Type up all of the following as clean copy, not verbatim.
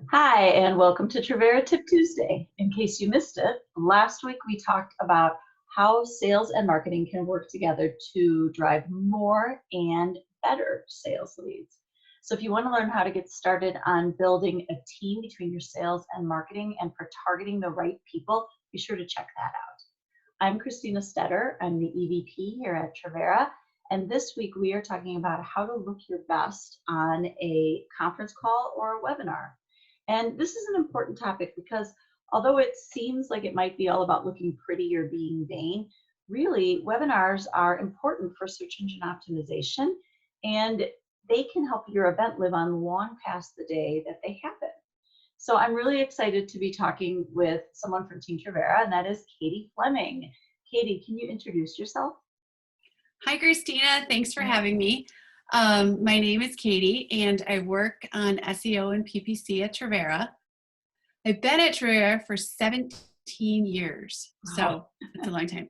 Hi, and welcome to Trivera Tip Tuesday. In case you missed it, last week we talked about how sales and marketing can work together to drive more and better sales leads. So if you want to learn how to get started on building a team between your sales and marketing and for targeting the right people, be sure to check that out. I'm Christina Stetter. I'm the EVP here at Trivera. And this week we are talking about how to look your best on a conference call or a webinar. And this is an important topic because although it seems like it might be all about looking pretty or being vain, really webinars are important for search engine optimization, and they can help your event live on long past the day that they happen. So I'm really excited to be talking with someone from Team Trivera, and that is Katie Fleming. Katie, can you introduce yourself? Hi, Christina. Thanks for having me. My name is Katie, and I work on SEO and PPC at Trivera. I've been at Trivera for 17 years, so it's a long time.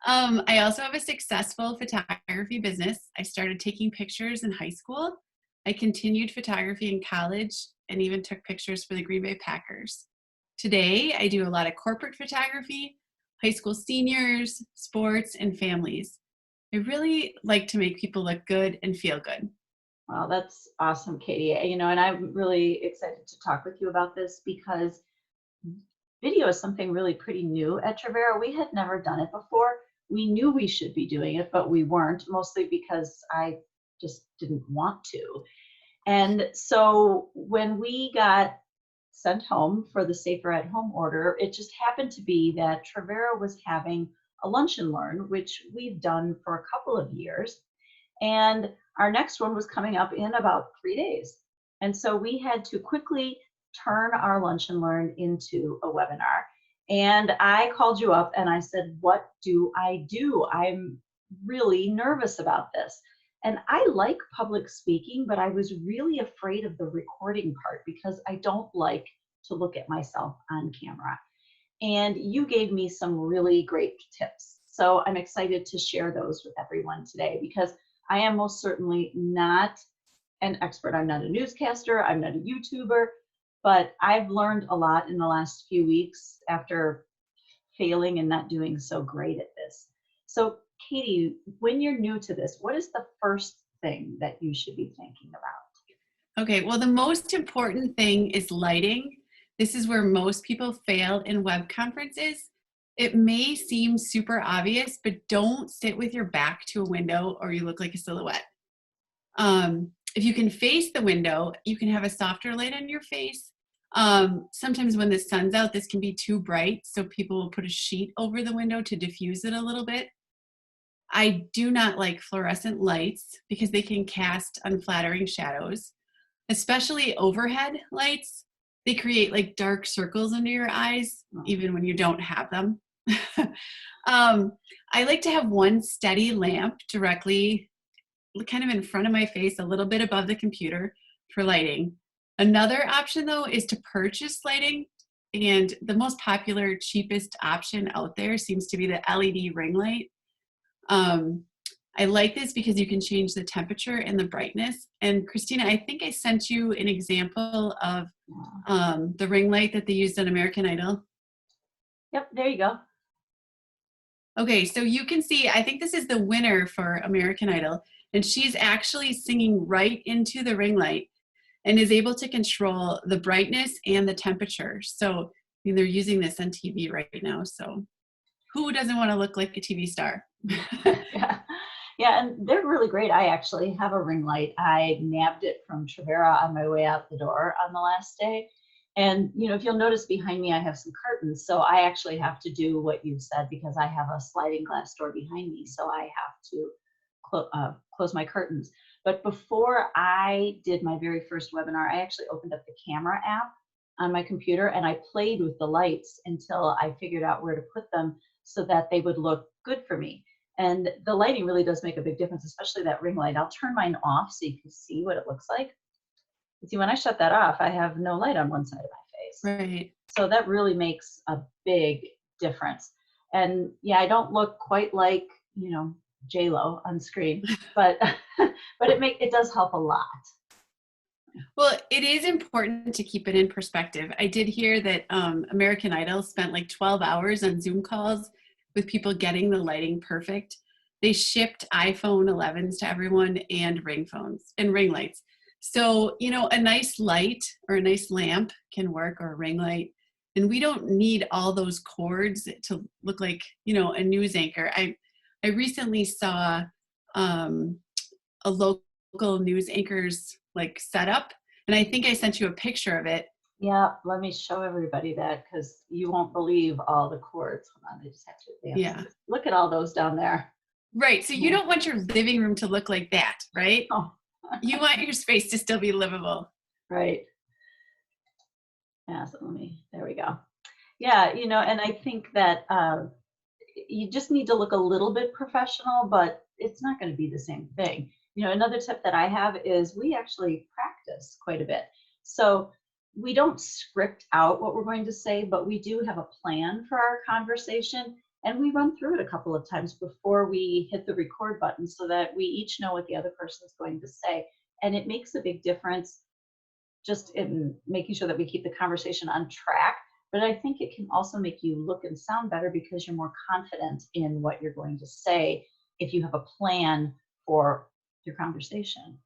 I also have a successful photography business. I started taking pictures in high school. I continued photography in college and even took pictures for the Green Bay Packers. Today, I do a lot of corporate photography, high school seniors, sports, and families. I really like to make people look good and feel good. Wow, that's awesome, Katie. And I'm really excited to talk with you about this because video is something really pretty new at Trivera. We had never done it before. We knew we should be doing it, but we weren't, mostly because I just didn't want to. And so when we got sent home for the Safer at Home order, it just happened to be that Trivera was having a lunch and learn, which we've done for a couple of years. And our next one was coming up in about 3 days. And so we had to quickly turn our lunch and learn into a webinar. And I called you up and I said, what do I do? I'm really nervous about this. And I like public speaking, but I was really afraid of the recording part because I don't like to look at myself on camera. And you gave me some really great tips. So I'm excited to share those with everyone today because I am most certainly not an expert. I'm not a newscaster, I'm not a YouTuber, but I've learned a lot in the last few weeks after failing and not doing so great at this. So Katie, when you're new to this, what is the first thing that you should be thinking about? Okay, well, the most important thing is lighting. This is where most people fail in web conferences. It may seem super obvious, but don't sit with your back to a window or you look like a silhouette. If you can face the window, you can have a softer light on your face. Sometimes when the sun's out, this can be too bright, so people will put a sheet over the window to diffuse it a little bit. I do not like fluorescent lights because they can cast unflattering shadows, especially overhead lights. They create like dark circles under your eyes, even when you don't have them. I like to have one steady lamp directly kind of in front of my face, a little bit above the computer for lighting. Another option though is to purchase lighting. And the most popular, cheapest option out there seems to be the LED ring light. I like this because you can change the temperature and the brightness. And Christina, I think I sent you an example of the ring light that they used on American Idol. Yep, there you go. Okay, so you can see, I think this is the winner for American Idol, and she's actually singing right into the ring light and is able to control the brightness and the temperature. So they're using this on TV right now. So who doesn't want to look like a TV star? Yeah, and they're really great. I actually have a ring light. I nabbed it from Trivera on my way out the door on the last day. And if you'll notice behind me, I have some curtains. So I actually have to do what you said because I have a sliding glass door behind me. So I have to close my curtains. But before I did my very first webinar, I actually opened up the camera app on my computer and I played with the lights until I figured out where to put them so that they would look good for me. And the lighting really does make a big difference, especially that ring light. I'll turn mine off so you can see what it looks like. See, when I shut that off, I have no light on one side of my face. Right. So that really makes a big difference. And yeah, I don't look quite like, J-Lo on screen, but but it does help a lot. Well, it is important to keep it in perspective. I did hear that American Idol spent like 12 hours on Zoom calls with people getting the lighting perfect. They shipped iPhone 11s to everyone and ring phones and ring lights. So, you know, a nice light or a nice lamp can work, or a ring light. And we don't need all those cords to look like, you know, a news anchor. I recently saw um, a local news anchor's like setup, and I think I sent you a picture of it. Yeah, let me show everybody that because you won't believe all the cords. Hold on, I just have to advance Yeah. this. Look at all those down there. Right. So you Yeah. don't want your living room to look like that, right? Oh, You want your space to still be livable. right. Yeah, so there we go. Yeah, you know, and I think that you just need to look a little bit professional, but it's not going to be the same thing. You know, another tip that I have is we actually practice quite a bit. So we don't script out what we're going to say, but we do have a plan for our conversation, and we run through it a couple of times before we hit the record button so that we each know what the other person is going to say. And it makes a big difference just in making sure that we keep the conversation on track. But I think it can also make you look and sound better because you're more confident in what you're going to say if you have a plan for your conversation.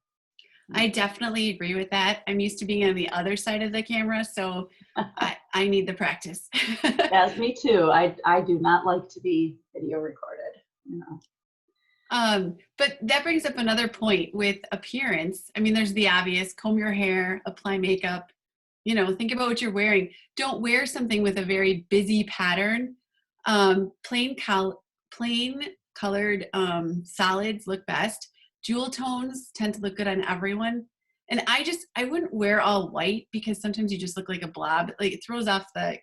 I definitely agree with that. I'm used to being on the other side of the camera, so I need the practice. Yes, me too. I do not like to be video recorded, you know. But that brings up another point with appearance. I mean, there's the obvious: comb your hair, apply makeup, you know, think about what you're wearing. Don't wear something with a very busy pattern. Plain colored solids look best. Jewel tones tend to look good on everyone. And I wouldn't wear all white because sometimes you just look like a blob. Like it throws off the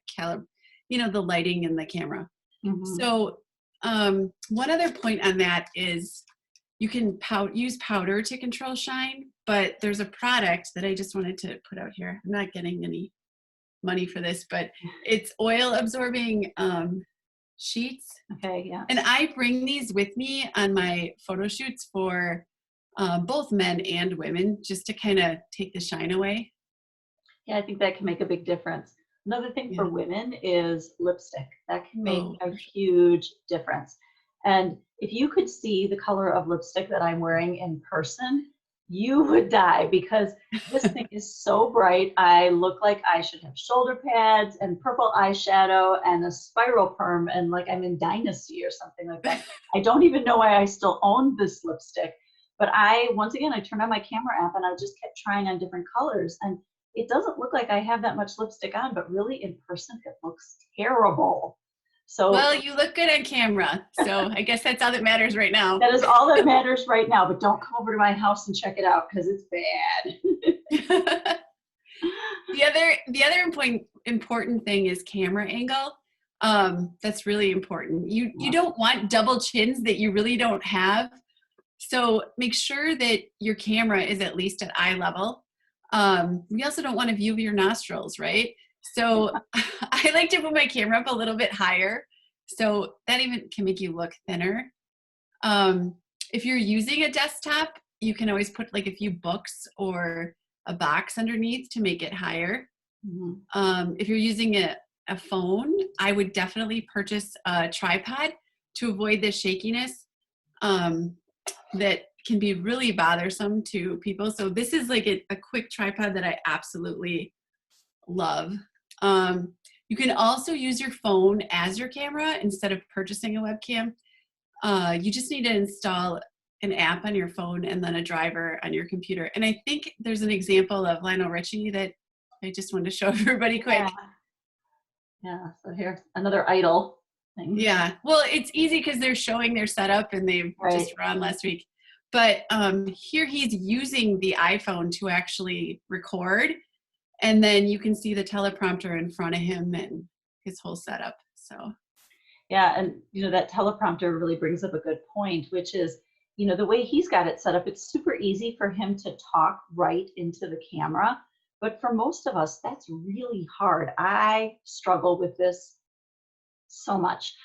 you know, the lighting in the camera. Mhm. So one other point on that is you can use powder to control shine, but there's a product that I just wanted to put out here. I'm not getting any money for this, but it's oil absorbing sheets. Okay, yeah. And I bring these with me on my photo shoots for both men and women, just to kind of take the shine away. Yeah, I think that can make a big difference. Another thing Yeah. for women is lipstick. That can make Oh, a for sure. huge difference. And if you could see the color of lipstick that I'm wearing in person, you would die because this thing is so bright. I look like I should have shoulder pads and purple eyeshadow and a spiral perm and like I'm in Dynasty or something like that. I don't even know why I still own this lipstick. But once again, I turned on my camera app and I just kept trying on different colors. And it doesn't look like I have that much lipstick on, but really in person, it looks terrible. So Well, you look good on camera, so I guess that's all that matters right now. that is all that matters right now, but don't come over to my house and check it out because it's bad. The other important thing is camera angle. That's really important. You don't want double chins that you really don't have. So make sure that your camera is at least at eye level. We also don't want a view of your nostrils, right? So I like to put my camera up a little bit higher. So that even can make you look thinner. If you're using a desktop, you can always put like a few books or a box underneath to make it higher. Mhm. If you're using a phone, I would definitely purchase a tripod to avoid the shakiness that can be really bothersome to people. So this is like a quick tripod that I absolutely love. You can also use your phone as your camera instead of purchasing a webcam. You just need to install an app on your phone and then a driver on your computer. And I think there's an example of Lionel Richie that I just wanted to show everybody quick. Yeah, yeah. So here's another idol thing. Yeah, well, it's easy because they're showing their setup and they Right. just run last week. But here he's using the iPhone to actually record, and then you can see the teleprompter in front of him and his whole setup. So Yeah, and you know that teleprompter really brings up a good point, which is, you know, the way he's got it set up, it's super easy for him to talk right into the camera. But for most of us, that's really hard. I struggle with this so much.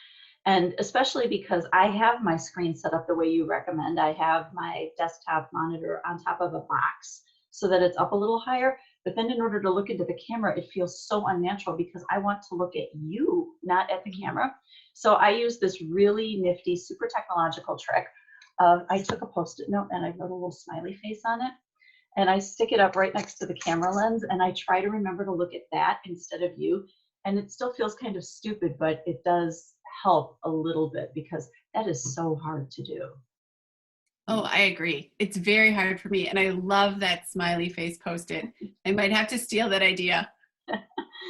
And especially because I have my screen set up the way you recommend. I have my desktop monitor on top of a box. so that it's up a little higher. But then in order to look into the camera, it feels so unnatural because I want to look at you, not at the camera. So I use this really nifty, super technological trick. I took a Post-it note and I wrote a little smiley face on it. And I stick it up right next to the camera lens, and I try to remember to look at that instead of you. And it still feels kind of stupid, but it does help a little bit because that is so hard to do. Oh, I agree. It's very hard for me. And I love that smiley face Post-it. I might have to steal that idea.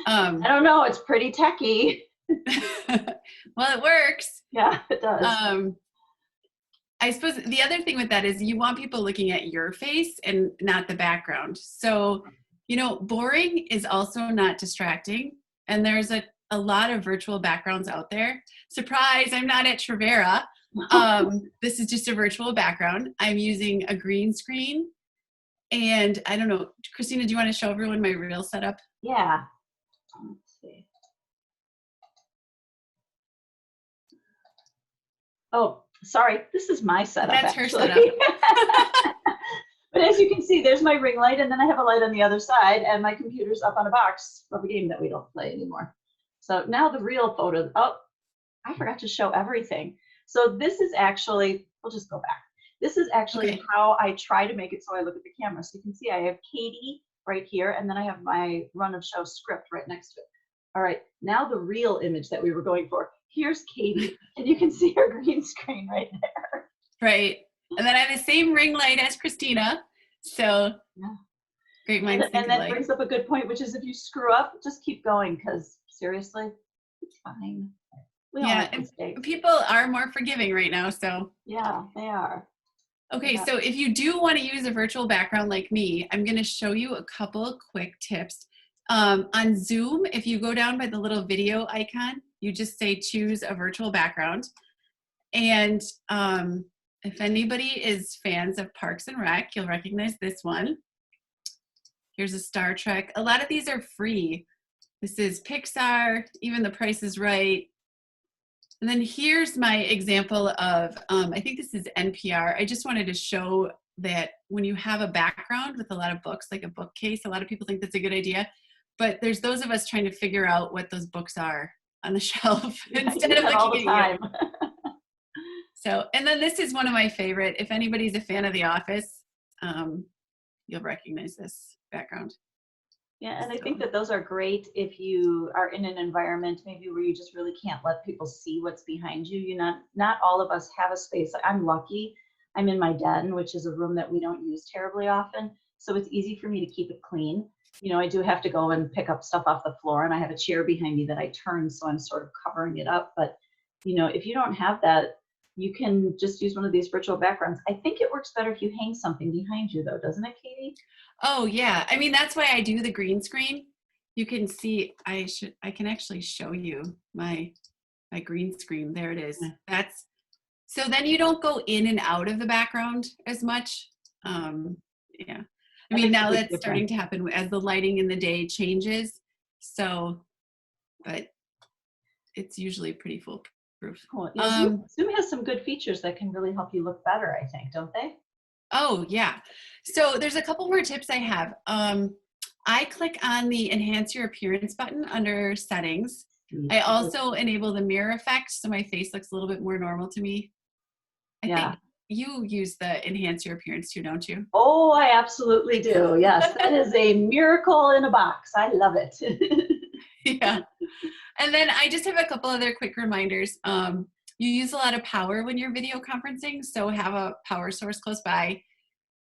I don't know. It's pretty techy. Well, it works. Yeah, it does. I suppose the other thing with that is you want people looking at your face and not the background. So, boring is also not distracting. And there's a lot of virtual backgrounds out there. Surprise, I'm not at Trivera. This is just a virtual background. I'm using a green screen. And I don't know, Christina, do you want to show everyone my real setup? Yeah. Let's see. Oh, sorry. This is my setup. That's actually. her setup. But as you can see, there's my ring light, and then I have a light on the other side, and my computer's up on a box of a game that we don't play anymore. So now the real photo. Oh, I forgot to show everything. So this is actually, we'll just go back. This is actually how I try to make it so I look at the camera. So you can see I have Katie right here, and then I have my run of show script right next to it. All right, now the real image that we were going for. Here's Katie, and you can see her green screen right there. Right. And then I have the same ring light as Christina. So yeah. Great minds think alike. And that alike. brings up a good point, which is if you screw up, just keep going, because seriously, it's fine. We all make mistakes. People are more forgiving right now, so. Yeah, they are. Okay, so if you do want to use a virtual background like me, I'm going to show you a couple quick tips. On Zoom, if you go down by the little video icon, you just say choose a virtual background. And if anybody is fans of Parks and Rec, you'll recognize this one. Here's a Star Trek. A lot of these are free. This is Pixar, even The Price is Right. And then here's my example of, I think this is NPR. I just wanted to show that when you have a background with a lot of books, like a bookcase, a lot of people think that's a good idea. But there's those of us trying to figure out what those books are on the shelf instead of looking all the time. So, and then this is one of my favorite. If anybody's a fan of The Office, you'll recognize this background. Yeah, and I think that those are great if you are in an environment maybe where you just really can't let people see what's behind you. Not all of us have a space. I'm lucky. I'm in my den, which is a room that we don't use terribly often. So it's easy for me to keep it clean. I do have to go and pick up stuff off the floor, and I have a chair behind me that I turn, so I'm sort of covering it up. But, if you don't have that, you can just use one of these virtual backgrounds. I think it works better if you hang something behind you, though, doesn't it, Katie? Oh, yeah. I mean, that's why I do the green screen. You can see, I can actually show you my green screen. There it is. So then you don't go in and out of the background as much. Yeah. I mean, now that's starting to happen as the lighting in the day changes. So, but it's usually pretty foolproof. Cool. Yeah, Zoom has some good features that can really help you look better, I think, don't they? Oh, yeah. So there's a couple more tips I have. I click on the Enhance Your Appearance button under Settings. I also enable the mirror effect, so my face looks a little bit more normal to me. I think you use the Enhance Your Appearance too, don't you? Oh, I absolutely do. Yes, that is a miracle in a box. I love it. Yeah. And then I just have a couple other quick reminders. You use a lot of power when you're video conferencing, so have a power source close by.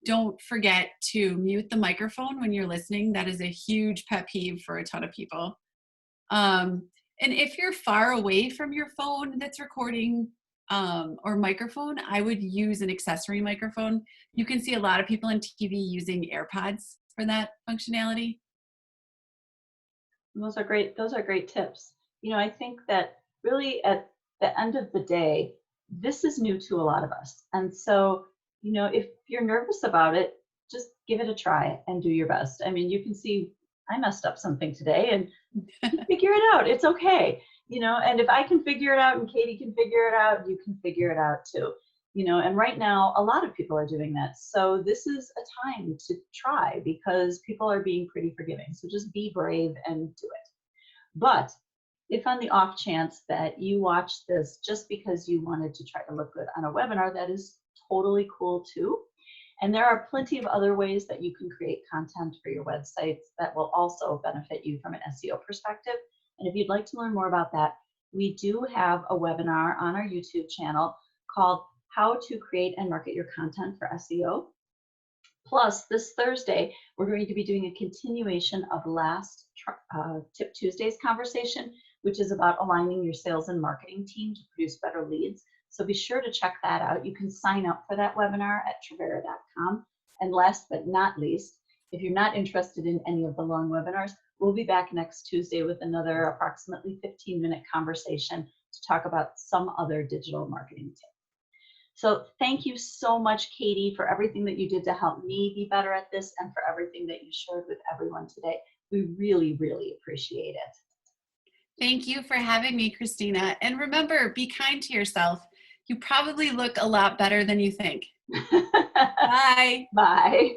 Don't forget to mute the microphone when you're listening. That is a huge pet peeve for a ton of people. And if you're far away from your phone that's recording or microphone, I would use an accessory microphone. You can see a lot of people on TV using AirPods for that functionality. Those are great. Those are great tips. I think that really at the end of the day, this is new to a lot of us. And so, if you're nervous about it, just give it a try and do your best. I mean, you can see I messed up something today and figure it out. It's okay. And if I can figure it out and Katie can figure it out, you can figure it out too. and right now a lot of people are doing that. So this is a time to try because people are being pretty forgiving. So just be brave and do it. But if on the off chance that you watch this just because you wanted to try to look good on a webinar, that is totally cool too. And there are plenty of other ways that you can create content for your websites that will also benefit you from an SEO perspective. And if you'd like to learn more about that, we do have a webinar on our YouTube channel called How to Create and Market Your Content for SEO. Plus, this Thursday, we're going to be doing a continuation of last Tip Tuesday's conversation, which is about aligning your sales and marketing team to produce better leads. So be sure to check that out. You can sign up for that webinar at Trivera.com. And last but not least, if you're not interested in any of the long webinars, we'll be back next Tuesday with another approximately 15-minute conversation to talk about some other digital marketing tips. So thank you so much, Katie, for everything that you did to help me be better at this and for everything that you shared with everyone today. We really, really appreciate it. Thank you for having me, Christina. And remember, be kind to yourself. You probably look a lot better than you think. Bye. Bye.